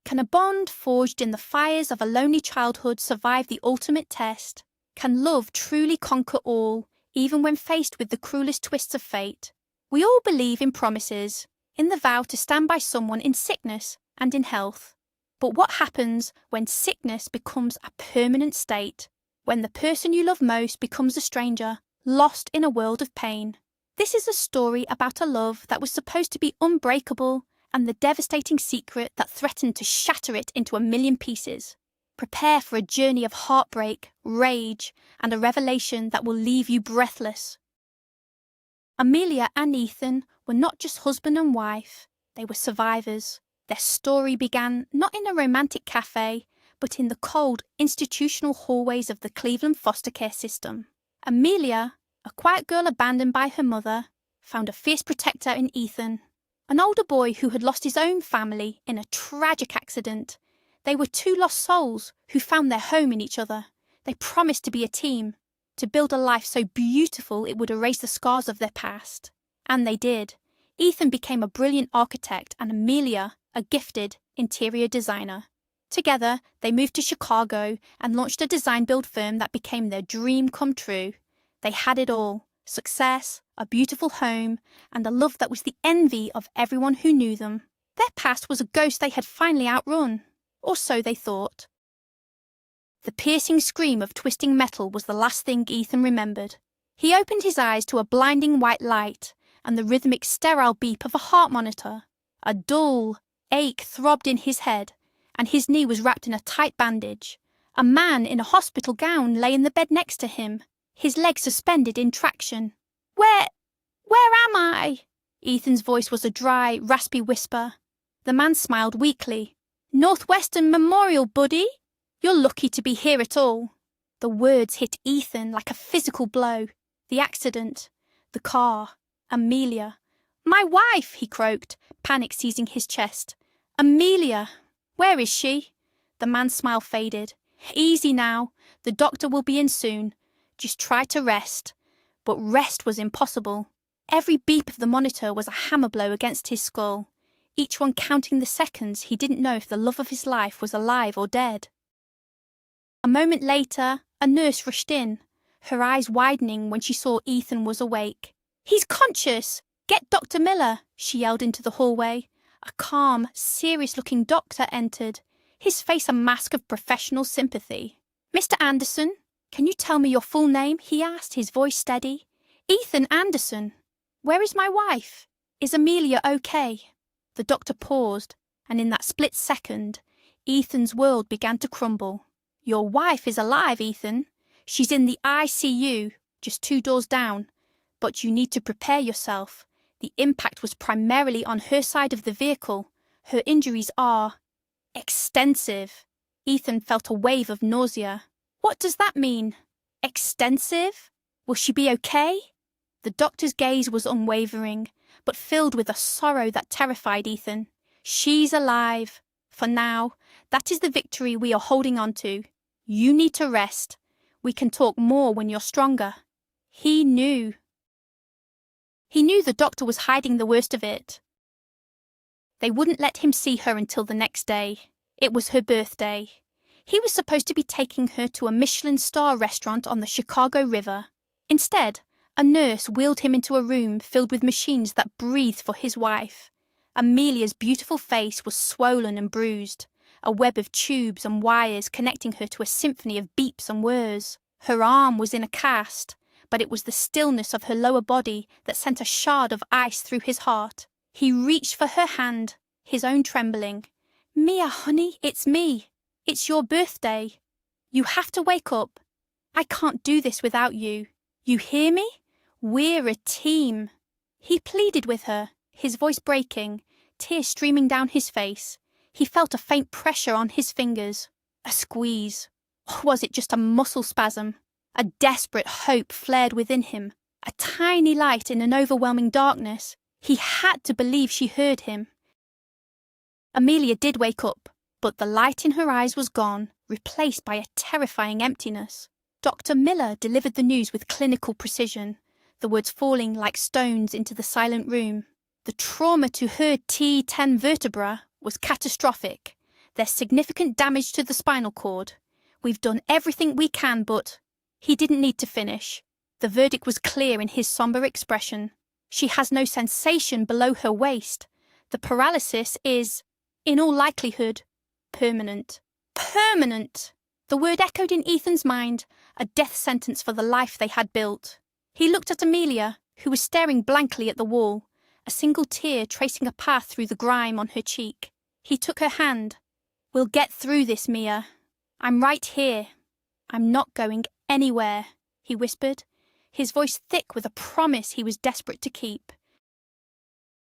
Can a bond forged in the fires of a lonely childhood survive the ultimate test? Can love truly conquer all, even when faced with the cruelest twists of fate? We all believe in promises, in the vow to stand by someone in sickness and in health. But what happens when sickness becomes a permanent state? When the person you love most becomes a stranger, lost in a world of pain? This is a story about a love that was supposed to be unbreakable and the devastating secret that threatened to shatter it into a million pieces. Prepare for a journey of heartbreak, rage, and a revelation that will leave you breathless. Amelia and Ethan were not just husband and wife, they were survivors. Their story began not in a romantic cafe, but in the cold, institutional hallways of the Cleveland foster care system. Amelia, a quiet girl abandoned by her mother, found a fierce protector in Ethan, an older boy who had lost his own family in a tragic accident. They were two lost souls who found their home in each other. They promised to be a team, to build a life so beautiful it would erase the scars of their past. And they did. Ethan became a brilliant architect and Amelia, a gifted interior designer. Together, they moved to Chicago and launched a design-build firm that became their dream come true. They had it all: success, a beautiful home, and a love that was the envy of everyone who knew them. Their past was a ghost they had finally outrun, or so they thought. The piercing scream of twisting metal was the last thing Ethan remembered. He opened his eyes to a blinding white light and the rhythmic sterile beep of a heart monitor. A dull ache throbbed in his head, and his knee was wrapped in a tight bandage. A man in a hospital gown lay in the bed next to him, his legs suspended in traction. Where am I?" Ethan's voice was a dry, raspy whisper. The man smiled weakly. "Northwestern Memorial, buddy. You're lucky to be here at all." The words hit Ethan like a physical blow. The accident, the car, Amelia. "My wife," he croaked, panic seizing his chest. "Amelia, where is she?" The man's smile faded. "Easy now. The doctor will be in soon. Just try to rest." But rest was impossible. Every beep of the monitor was a hammer blow against his skull, each one counting the seconds he didn't know if the love of his life was alive or dead. A moment later, a nurse rushed in, her eyes widening when she saw Ethan was awake. "He's conscious! Get Dr. Miller!" she yelled into the hallway. A calm, serious-looking doctor entered, his face a mask of professional sympathy. "Mr. Anderson, can you tell me your full name?" he asked, his voice steady. "Ethan Anderson. Where is my wife? Is Amelia okay?" The doctor paused, and in that split second, Ethan's world began to crumble. "Your wife is alive, Ethan. She's in the ICU, just 2 doors down. But you need to prepare yourself. The impact was primarily on her side of the vehicle. Her injuries are extensive." Ethan felt a wave of nausea. "What does that mean? Extensive? Will she be okay?" The doctor's gaze was unwavering, but filled with a sorrow that terrified Ethan. "She's alive. For now, that is the victory we are holding on to. You need to rest. We can talk more when you're stronger." He knew. He knew the doctor was hiding the worst of it. They wouldn't let him see her until the next day. It was her birthday. He was supposed to be taking her to a Michelin star restaurant on the Chicago River. Instead, a nurse wheeled him into a room filled with machines that breathed for his wife. Amelia's beautiful face was swollen and bruised, a web of tubes and wires connecting her to a symphony of beeps and whirs. Her arm was in a cast, but it was the stillness of her lower body that sent a shard of ice through his heart. He reached for her hand, his own trembling. "Mia, honey, it's me. It's your birthday. You have to wake up. I can't do this without you. You hear me? We're a team." He pleaded with her, his voice breaking, tears streaming down his face. He felt a faint pressure on his fingers, a squeeze. Or was it just a muscle spasm? A desperate hope flared within him, a tiny light in an overwhelming darkness. He had to believe she heard him. Amelia did wake up, but the light in her eyes was gone, replaced by a terrifying emptiness. Dr. Miller delivered the news with clinical precision, the words falling like stones into the silent room. The trauma to her T10 vertebra was catastrophic. There's significant damage to the spinal cord. We've done everything we can, but—" He didn't need to finish. The verdict was clear in his somber expression. She has no sensation below her waist. The paralysis is, in all likelihood, permanent. Permanent! The word echoed in Ethan's mind, a death sentence for the life they had built. He looked at Amelia, who was staring blankly at the wall, a single tear tracing a path through the grime on her cheek. He took her hand. "We'll get through this, Mia. I'm right here. I'm not going anywhere," he whispered, his voice thick with a promise he was desperate to keep.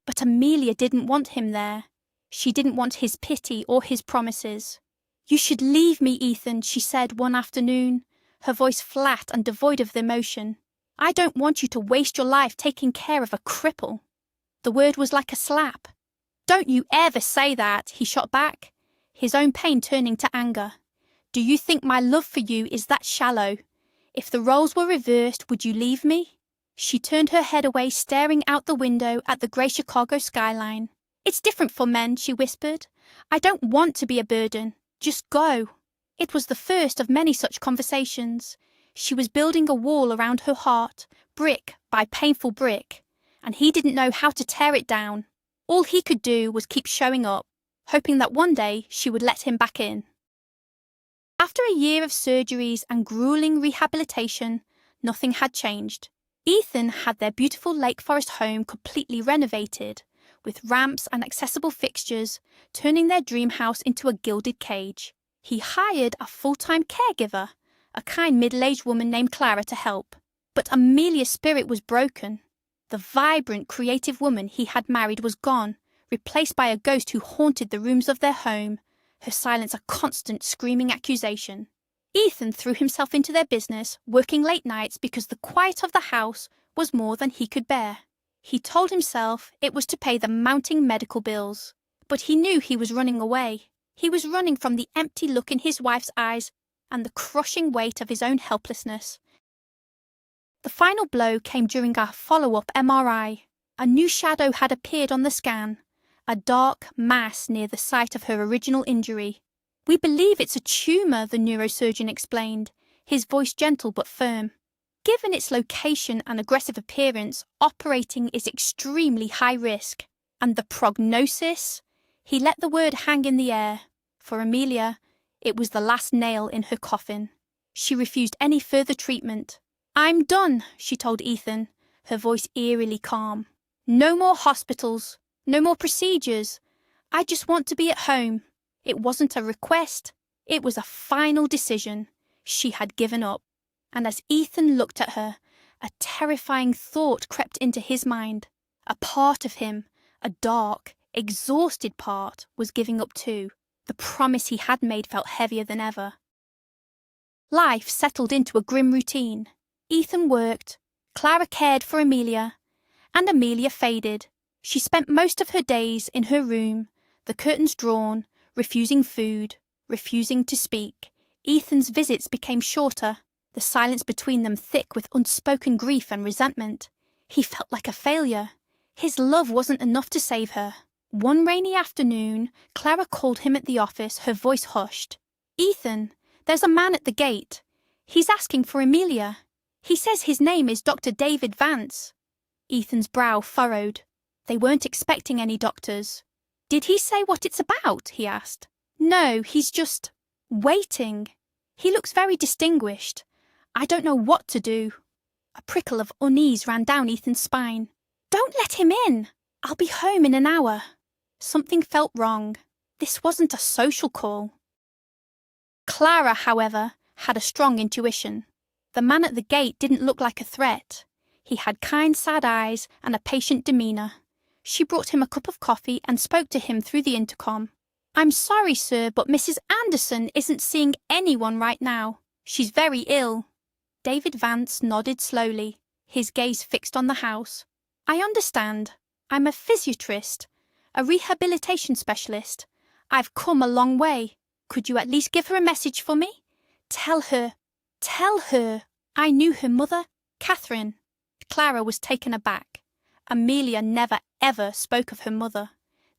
But Amelia didn't want him there. She didn't want his pity or his promises. "You should leave me, Ethan," she said one afternoon, her voice flat and devoid of emotion. "I don't want you to waste your life taking care of a cripple." The word was like a slap. "Don't you ever say that," he shot back, his own pain turning to anger. "Do you think my love for you is that shallow? If the roles were reversed, would you leave me?" She turned her head away, staring out the window at the grey Chicago skyline. "It's different for men," she whispered. "I don't want to be a burden. Just go." It was the first of many such conversations. She was building a wall around her heart, brick by painful brick, and he didn't know how to tear it down. All he could do was keep showing up, hoping that one day she would let him back in. After a year of surgeries and grueling rehabilitation, nothing had changed. Ethan had their beautiful Lake Forest home completely renovated, with ramps and accessible fixtures, turning their dream house into a gilded cage. He hired a full-time caregiver, a kind middle-aged woman named Clara, to help. But Amelia's spirit was broken. The vibrant, creative woman he had married was gone, replaced by a ghost who haunted the rooms of their home, her silence a constant screaming accusation. Ethan threw himself into their business, working late nights because the quiet of the house was more than he could bear. He told himself it was to pay the mounting medical bills, but he knew he was running away. He was running from the empty look in his wife's eyes and the crushing weight of his own helplessness. The final blow came during a follow-up MRI. A new shadow had appeared on the scan, a dark mass near the site of her original injury. "We believe it's a tumour," the neurosurgeon explained, his voice gentle but firm. "Given its location and aggressive appearance, operating is extremely high risk. And the prognosis?" He let the word hang in the air. For Amelia, it was the last nail in her coffin. She refused any further treatment. "I'm done," she told Ethan, her voice eerily calm. "No more hospitals, no more procedures. I just want to be at home." It wasn't a request. It was a final decision. She had given up. And as Ethan looked at her, a terrifying thought crept into his mind. A part of him, a dark, exhausted part, was giving up too. The promise he had made felt heavier than ever. Life settled into a grim routine. Ethan worked, Clara cared for Amelia, and Amelia faded. She spent most of her days in her room, the curtains drawn, refusing food, refusing to speak. Ethan's visits became shorter, the silence between them thick with unspoken grief and resentment. He felt like a failure. His love wasn't enough to save her. One rainy afternoon, Clara called him at the office, her voice hushed. "Ethan, there's a man at the gate. He's asking for Amelia. He says his name is Dr. David Vance." Ethan's brow furrowed. They weren't expecting any doctors. "Did he say what it's about?" he asked. "No, he's just waiting. He looks very distinguished. I don't know what to do." A prickle of unease ran down Ethan's spine. "Don't let him in. I'll be home in an hour." Something felt wrong. This wasn't a social call. Clara, however, had a strong intuition. The man at the gate didn't look like a threat. He had kind, sad eyes and a patient demeanour. She brought him a cup of coffee and spoke to him through the intercom. "I'm sorry, sir, but Mrs. Anderson isn't seeing anyone right now. She's very ill." David Vance nodded slowly, his gaze fixed on the house. "I understand. I'm a physiatrist, a rehabilitation specialist. I've come a long way. Could you at least give her a message for me? Tell her I knew her mother, Catherine." Clara was taken aback. Amelia never ever spoke of her mother.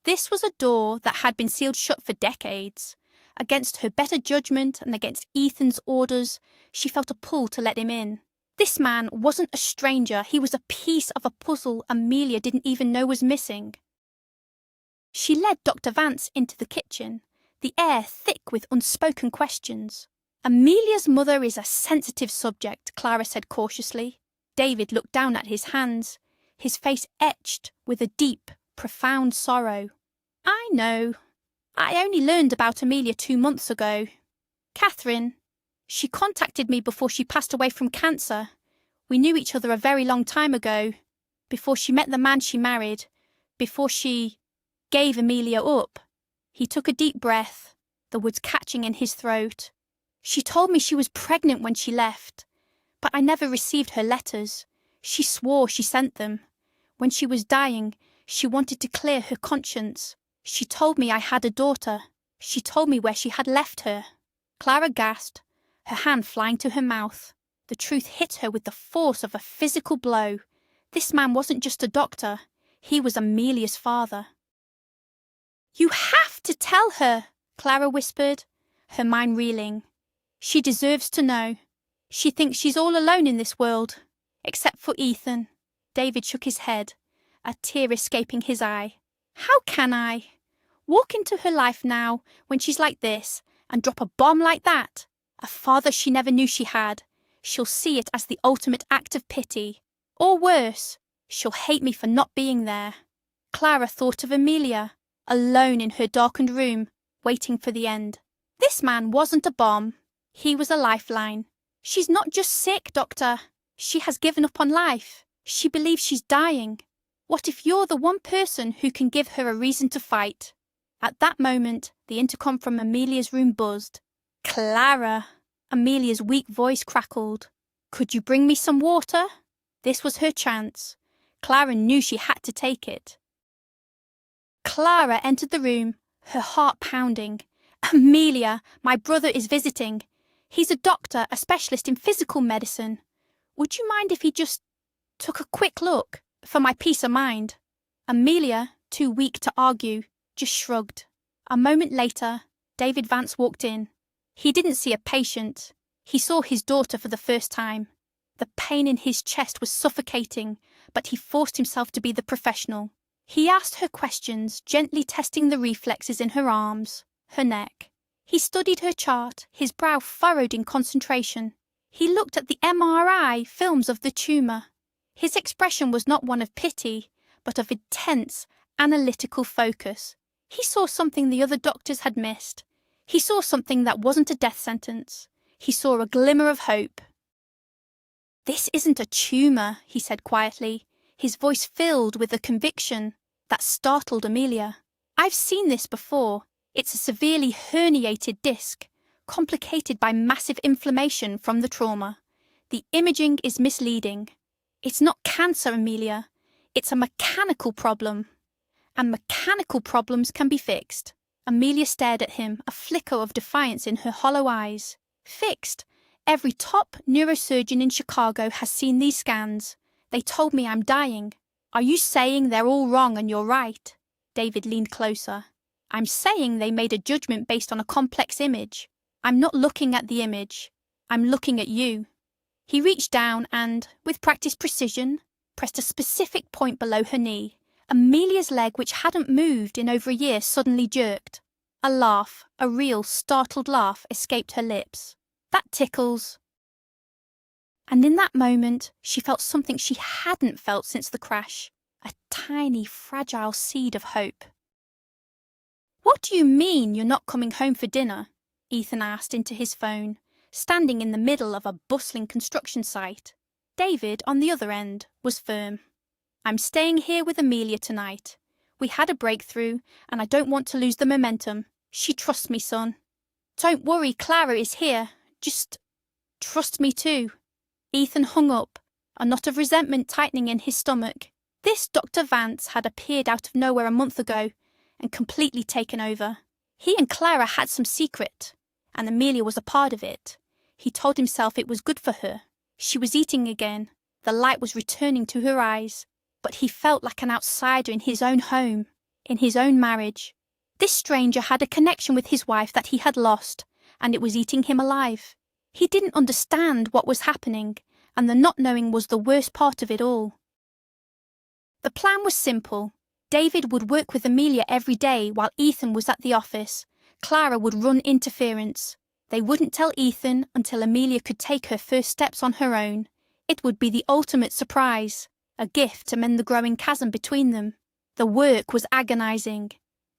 This was a door that had been sealed shut for decades. Against her better judgment and against Ethan's orders, she felt a pull to let him in. This man wasn't a stranger, he was a piece of a puzzle Amelia didn't even know was missing. She led Dr. Vance into the kitchen, the air thick with unspoken questions. Amelia's mother is a sensitive subject, Clara said cautiously. David looked down at his hands, his face etched with a deep, profound sorrow. I know. I only learned about Amelia 2 months ago. Catherine, she contacted me before she passed away from cancer. We knew each other a very long time ago, before she met the man she married, before she gave Amelia up. He took a deep breath, the words catching in his throat. She told me she was pregnant when she left, but I never received her letters. She swore she sent them. When she was dying, she wanted to clear her conscience. She told me I had a daughter. She told me where she had left her. Clara gasped, her hand flying to her mouth. The truth hit her with the force of a physical blow. This man wasn't just a doctor. He was Amelia's father. You have to tell her, Clara whispered, her mind reeling. She deserves to know. She thinks she's all alone in this world, except for Ethan. David shook his head, a tear escaping his eye. How can I? Walk into her life now, when she's like this, and drop a bomb like that? A father she never knew she had. She'll see it as the ultimate act of pity. Or worse, she'll hate me for not being there. Clara thought of Amelia, alone in her darkened room, waiting for the end. This man wasn't a bomb. He was a lifeline. She's not just sick, Doctor. She has given up on life. She believes she's dying. What if you're the one person who can give her a reason to fight? At that moment, the intercom from Amelia's room buzzed. Clara! Amelia's weak voice crackled. Could you bring me some water? This was her chance. Clara knew she had to take it. Clara entered the room, her heart pounding. Amelia, my brother is visiting. He's a doctor, a specialist in physical medicine. Would you mind if he just took a quick look, for my peace of mind? Amelia, too weak to argue, just shrugged. A moment later, David Vance walked in. He didn't see a patient. He saw his daughter for the first time. The pain in his chest was suffocating, but he forced himself to be the professional. He asked her questions, gently testing the reflexes in her arms, her neck. He studied her chart, his brow furrowed in concentration. He looked at the MRI films of the tumour. His expression was not one of pity, but of intense, analytical focus. He saw something the other doctors had missed. He saw something that wasn't a death sentence. He saw a glimmer of hope. This isn't a tumour, he said quietly, his voice filled with a conviction that startled Amelia. I've seen this before. It's a severely herniated disc, complicated by massive inflammation from the trauma. The imaging is misleading. It's not cancer, Amelia. It's a mechanical problem. And mechanical problems can be fixed. Amelia stared at him, a flicker of defiance in her hollow eyes. Fixed? Every top neurosurgeon in Chicago has seen these scans. They told me I'm dying. Are you saying they're all wrong and you're right? David leaned closer. I'm saying they made a judgment based on a complex image. I'm not looking at the image. I'm looking at you. He reached down and, with practiced precision, pressed a specific point below her knee. Amelia's leg, which hadn't moved in over a year, suddenly jerked. A laugh, a real, startled laugh, escaped her lips. That tickles. And in that moment, she felt something she hadn't felt since the crash. A tiny, fragile seed of hope. What do you mean you're not coming home for dinner? Ethan asked into his phone, standing in the middle of a bustling construction site. David, on the other end, was firm. I'm staying here with Amelia tonight. We had a breakthrough, and I don't want to lose the momentum. She trusts me, son. Don't worry, Clara is here. Just trust me too. Ethan hung up, a knot of resentment tightening in his stomach. This Dr. Vance had appeared out of nowhere a month ago and completely taken over. He and Clara had some secret, and Amelia was a part of it. He told himself it was good for her. She was eating again. The light was returning to her eyes. But he felt like an outsider in his own home. in his own marriage. This stranger had a connection with his wife that he had lost, and it was eating him alive. He didn't understand what was happening, and the not knowing was the worst part of it all. The plan was simple. David would work with Amelia every day while Ethan was at the office. Clara would run interference. They wouldn't tell Ethan until Amelia could take her first steps on her own. It would be the ultimate surprise, a gift to mend the growing chasm between them. The work was agonizing.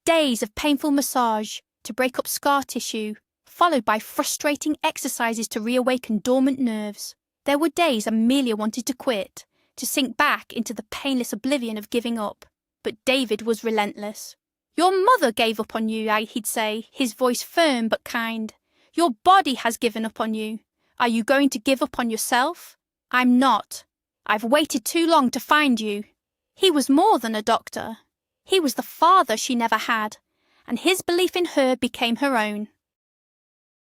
Days of painful massage to break up scar tissue, followed by frustrating exercises to reawaken dormant nerves. There were days Amelia wanted to quit, to sink back into the painless oblivion of giving up. But David was relentless. "Your mother gave up on you," he'd say, his voice firm but kind. "Your body has given up on you. Are you going to give up on yourself? I'm not. I've waited too long to find you." He was more than a doctor. He was the father she never had, and his belief in her became her own.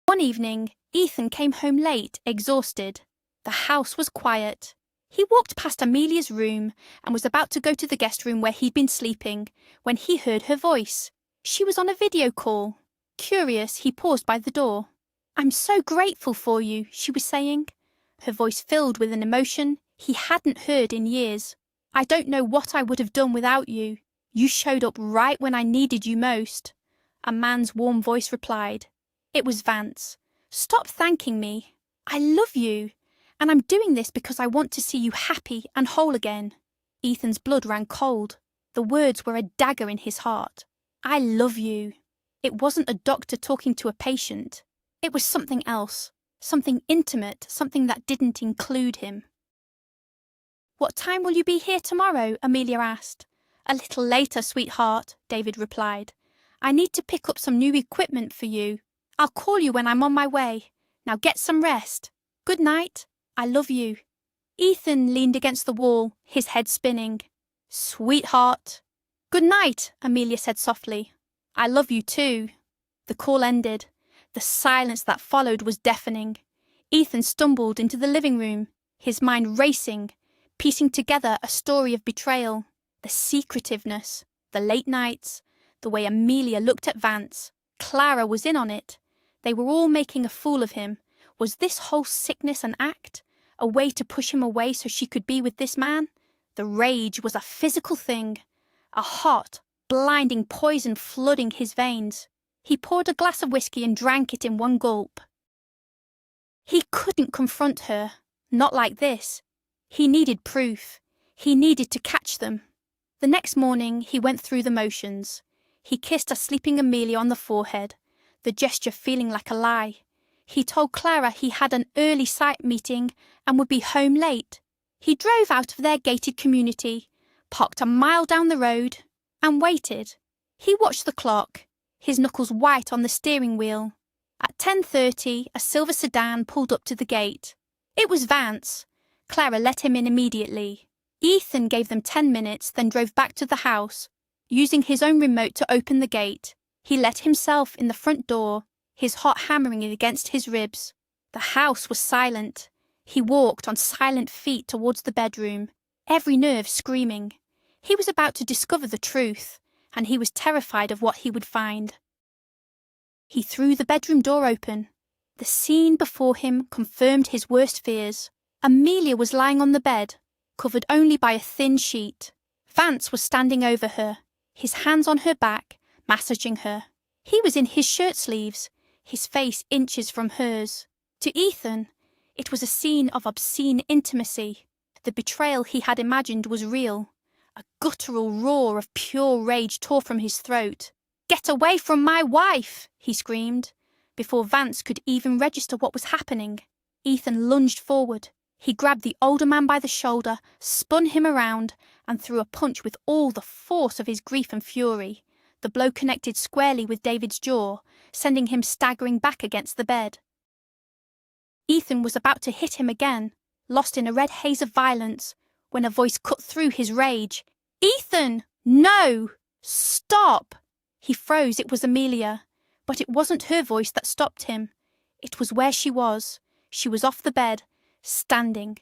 One evening, Ethan came home late, exhausted. The house was quiet. He walked past Amelia's room and was about to go to the guest room where he'd been sleeping when he heard her voice. She was on a video call. Curious, he paused by the door. "I'm so grateful for you," she was saying, her voice filled with an emotion he hadn't heard in years. "I don't know what I would have done without you. You showed up right when I needed you most." A man's warm voice replied. It was Vance. "Stop thanking me. I love you. And I'm doing this because I want to see you happy and whole again." Ethan's blood ran cold. The words were a dagger in his heart. "I love you." It wasn't a doctor talking to a patient. It was something else, something intimate, something that didn't include him. "What time will you be here tomorrow?" Amelia asked. "A little later, sweetheart," David replied. "I need to pick up some new equipment for you. I'll call you when I'm on my way. Now get some rest. Good night. I love you." Ethan leaned against the wall, his head spinning. "Sweetheart." "Good night," Amelia said softly. "I love you too." The call ended. The silence that followed was deafening. Ethan stumbled into the living room, his mind racing, piecing together a story of betrayal, the secretiveness, the late nights, the way Amelia looked at Vance. Clara was in on it. They were all making a fool of him. Was this whole sickness an act? A way to push him away so she could be with this man? The rage was a physical thing, a hot, blinding poison flooding his veins. He poured a glass of whiskey and drank it in one gulp. He couldn't confront her, not like this. He needed proof. He needed to catch them. The next morning he went through the motions. He kissed a sleeping Amelia on the forehead, the gesture feeling like a lie. He told Clara he had an early site meeting and would be home late. He drove out of their gated community, parked a mile down the road, and waited. He watched the clock, his knuckles white on the steering wheel. At 10:30, a silver sedan pulled up to the gate. It was Vance. Clara let him in immediately. Ethan gave them 10 minutes, then drove back to the house. Using his own remote to open the gate, he let himself in the front door, his heart hammering against his ribs. The house was silent. He walked on silent feet towards the bedroom, every nerve screaming. He was about to discover the truth, and he was terrified of what he would find. He threw the bedroom door open. The scene before him confirmed his worst fears. Amelia was lying on the bed, covered only by a thin sheet. Vance was standing over her, his hands on her back, massaging her. He was in his shirt sleeves, his face inches from hers. To Ethan, it was a scene of obscene intimacy. The betrayal he had imagined was real. A guttural roar of pure rage tore from his throat. "Get away from my wife!" he screamed. Before Vance could even register what was happening, Ethan lunged forward. He grabbed the older man by the shoulder, spun him around, and threw a punch with all the force of his grief and fury. The blow connected squarely with David's jaw, sending him staggering back against the bed. Ethan was about to hit him again, lost in a red haze of violence, when a voice cut through his rage. "Ethan! No! Stop!" He froze. It was Amelia. But it wasn't her voice that stopped him. It was where she was. She was off the bed, standing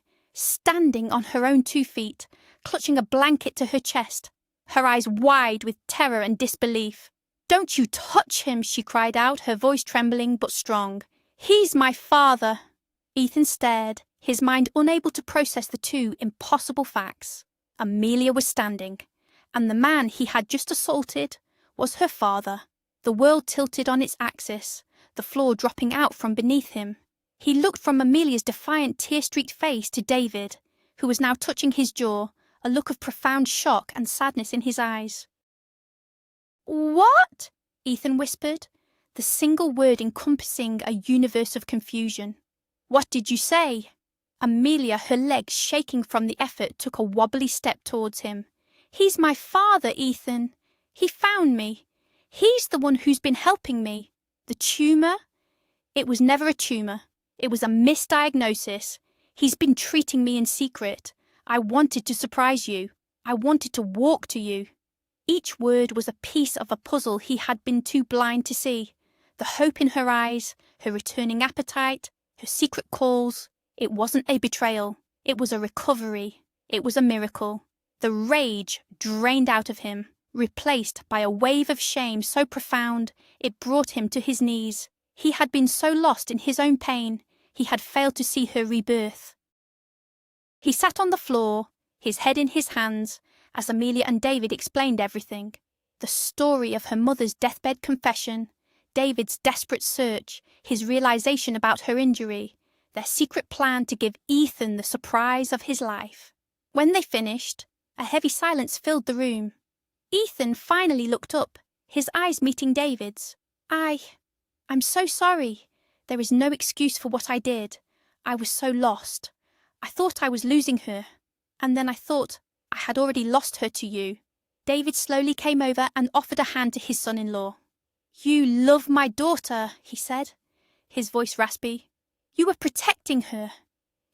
on her own 2 feet, clutching a blanket to her chest. her eyes wide with terror and disbelief. "Don't you touch him," she cried out, her voice trembling but strong. "He's my father." Ethan stared, his mind unable to process the two impossible facts. Amelia was standing, and the man he had just assaulted was her father. The world tilted on its axis, the floor dropping out from beneath him. He looked from Amelia's defiant, tear-streaked face to David, who was now touching his jaw, a look of profound shock and sadness in his eyes. "What?" Ethan whispered, the single word encompassing a universe of confusion. "What did you say?" Amelia, her legs shaking from the effort, took a wobbly step towards him. "He's my father, Ethan. He found me. He's the one who's been helping me. The tumour? It was never a tumour. It was a misdiagnosis. He's been treating me in secret. I wanted to surprise you. I wanted to walk to you." Each word was a piece of a puzzle he had been too blind to see. The hope in her eyes, her returning appetite, her secret calls. It wasn't a betrayal. It was a recovery. It was a miracle. The rage drained out of him, replaced by a wave of shame so profound it brought him to his knees. He had been so lost in his own pain, he had failed to see her rebirth. He sat on the floor, his head in his hands, as Amelia and David explained everything. The story of her mother's deathbed confession, David's desperate search, his realization about her injury, their secret plan to give Ethan the surprise of his life. When they finished, a heavy silence filled the room. Ethan finally looked up, his eyes meeting David's. I'm so sorry. There is no excuse for what I did. I was so lost. I thought I was losing her, and then I thought I had already lost her to you." David slowly came over and offered a hand to his son-in-law. "You love my daughter," he said, his voice raspy. "You were protecting her.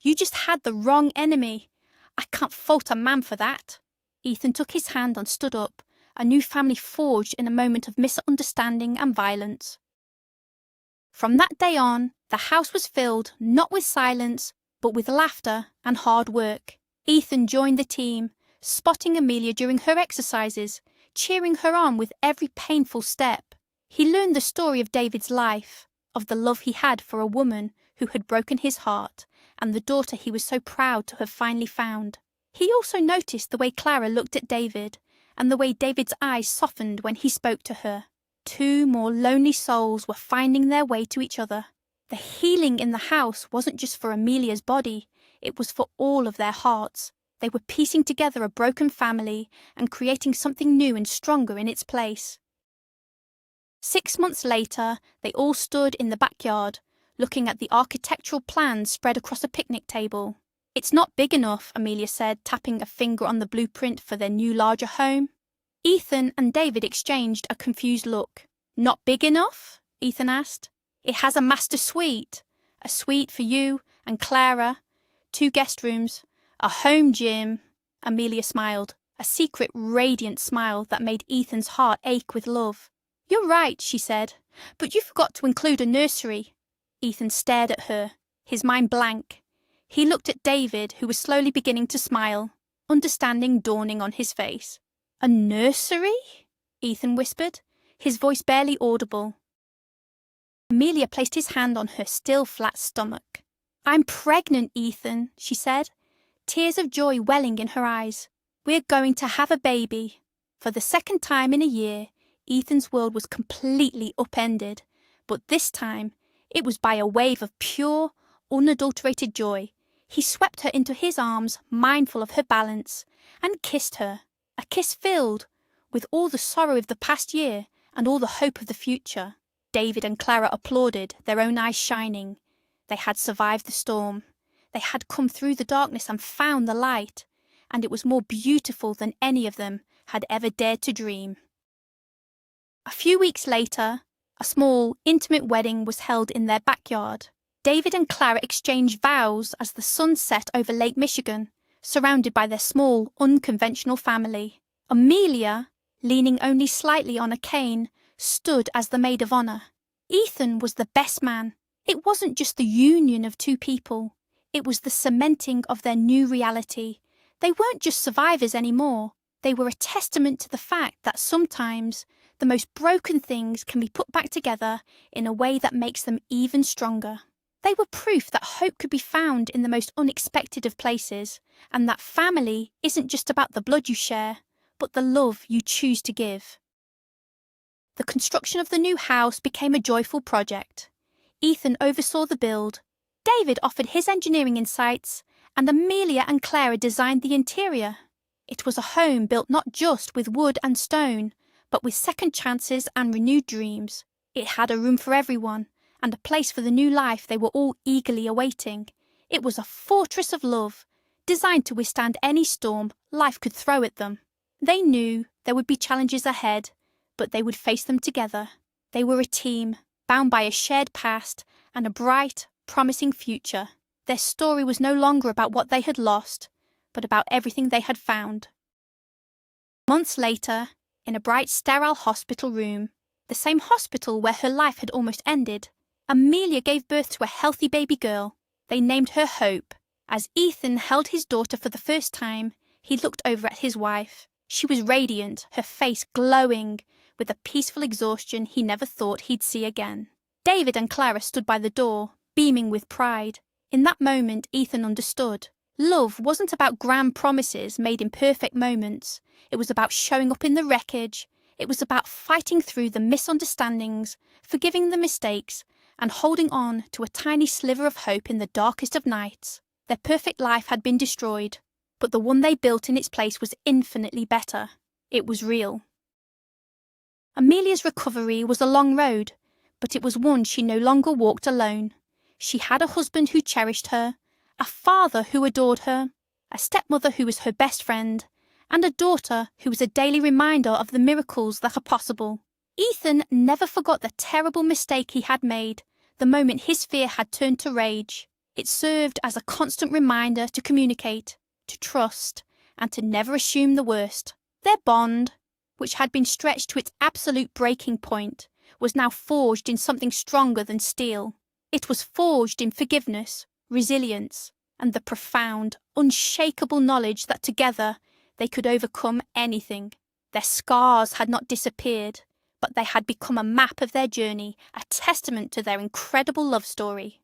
You just had the wrong enemy. I can't fault a man for that." Ethan took his hand and stood up, a new family forged in a moment of misunderstanding and violence. From that day on, the house was filled not with silence, but with laughter and hard work. Ethan joined the team, spotting Amelia during her exercises, cheering her on with every painful step. He learned the story of David's life, of the love he had for a woman who had broken his heart, and the daughter he was so proud to have finally found. He also noticed the way Clara looked at David, and the way David's eyes softened when he spoke to her. Two more lonely souls were finding their way to each other. The healing in the house wasn't just for Amelia's body, it was for all of their hearts. They were piecing together a broken family and creating something new and stronger in its place. 6 months later, they all stood in the backyard, looking at the architectural plans spread across a picnic table. "It's not big enough," Amelia said, tapping a finger on the blueprint for their new larger home. Ethan and David exchanged a confused look. "Not big enough?" Ethan asked. "It has a master suite. A suite for you and Clara, 2 guest rooms, a home gym." Amelia smiled, a secret, radiant smile that made Ethan's heart ache with love. "You're right," she said, "but you forgot to include a nursery." Ethan stared at her, his mind blank. He looked at David, who was slowly beginning to smile, understanding dawning on his face. "A nursery?" Ethan whispered, his voice barely audible. Amelia placed his hand on her still flat stomach. "I'm pregnant, Ethan," she said, tears of joy welling in her eyes. "We're going to have a baby." For the second time in a year, Ethan's world was completely upended, but this time it was by a wave of pure, unadulterated joy. He swept her into his arms, mindful of her balance, and kissed her, a kiss filled with all the sorrow of the past year and all the hope of the future. David and Clara applauded, their own eyes shining. They had survived the storm. They had come through the darkness and found the light, and it was more beautiful than any of them had ever dared to dream. A few weeks later, a small, intimate wedding was held in their backyard. David and Clara exchanged vows as the sun set over Lake Michigan, surrounded by their small, unconventional family. Amelia, leaning only slightly on a cane, stood as the maid of honor. Ethan was the best man. It wasn't just the union of 2 people. It was the cementing of their new reality. They weren't just survivors anymore. They were a testament to the fact that sometimes the most broken things can be put back together in a way that makes them even stronger. They were proof that hope could be found in the most unexpected of places, and that family isn't just about the blood you share, but the love you choose to give. The construction of the new house became a joyful project. Ethan oversaw the build, David offered his engineering insights, and Amelia and Clara designed the interior. It was a home built not just with wood and stone, but with second chances and renewed dreams. It had a room for everyone, and a place for the new life they were all eagerly awaiting. It was a fortress of love, designed to withstand any storm life could throw at them. They knew there would be challenges ahead, but they would face them together. They were a team, bound by a shared past and a bright, promising future. Their story was no longer about what they had lost, but about everything they had found. Months later, in a bright, sterile hospital room, the same hospital where her life had almost ended, Amelia gave birth to a healthy baby girl. They named her Hope. As Ethan held his daughter for the first time, he looked over at his wife. She was radiant, her face glowing, with a peaceful exhaustion he never thought he'd see again. David and Clara stood by the door, beaming with pride. In that moment, Ethan understood. Love wasn't about grand promises made in perfect moments. It was about showing up in the wreckage. It was about fighting through the misunderstandings, forgiving the mistakes, and holding on to a tiny sliver of hope in the darkest of nights. Their perfect life had been destroyed, but the one they built in its place was infinitely better. It was real. Amelia's recovery was a long road, but it was one she no longer walked alone. She had a husband who cherished her, a father who adored her, a stepmother who was her best friend, and a daughter who was a daily reminder of the miracles that are possible. Ethan never forgot the terrible mistake he had made, the moment his fear had turned to rage. It served as a constant reminder to communicate, to trust, and to never assume the worst. Their bond, which had been stretched to its absolute breaking point, was now forged in something stronger than steel. It was forged in forgiveness, resilience, and the profound, unshakable knowledge that together they could overcome anything. Their scars had not disappeared, but they had become a map of their journey, a testament to their incredible love story.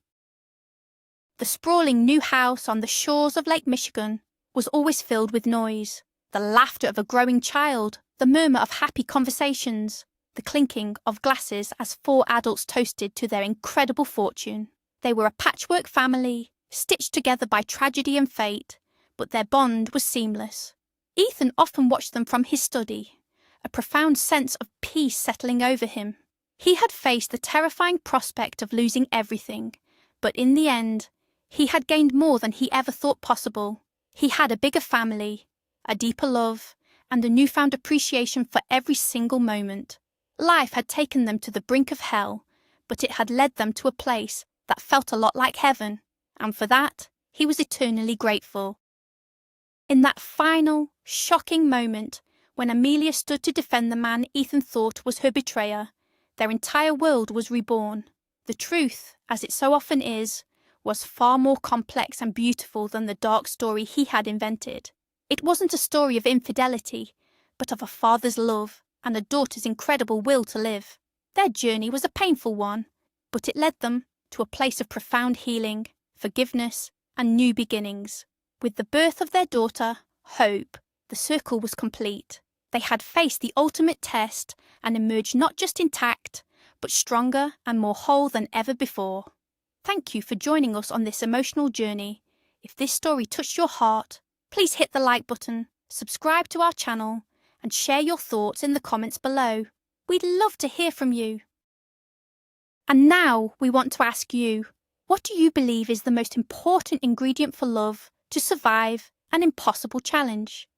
The sprawling new house on the shores of Lake Michigan was always filled with noise, the laughter of a growing child, the murmur of happy conversations, the clinking of glasses as 4 adults toasted to their incredible fortune. They were a patchwork family, stitched together by tragedy and fate, but their bond was seamless. Ethan often watched them from his study, a profound sense of peace settling over him. He had faced the terrifying prospect of losing everything, but in the end, he had gained more than he ever thought possible. He had a bigger family, a deeper love, and a newfound appreciation for every single moment. Life had taken them to the brink of hell, but it had led them to a place that felt a lot like heaven, and for that, he was eternally grateful. In that final, shocking moment, when Amelia stood to defend the man Ethan thought was her betrayer, their entire world was reborn. The truth, as it so often is, was far more complex and beautiful than the dark story he had invented. It wasn't a story of infidelity, but of a father's love and a daughter's incredible will to live. Their journey was a painful one, but it led them to a place of profound healing, forgiveness, and new beginnings. With the birth of their daughter, Hope, the circle was complete. They had faced the ultimate test and emerged not just intact, but stronger and more whole than ever before. Thank you for joining us on this emotional journey. If this story touched your heart, please hit the like button, subscribe to our channel, and share your thoughts in the comments below. We'd love to hear from you. And now we want to ask you, what do you believe is the most important ingredient for love to survive an impossible challenge?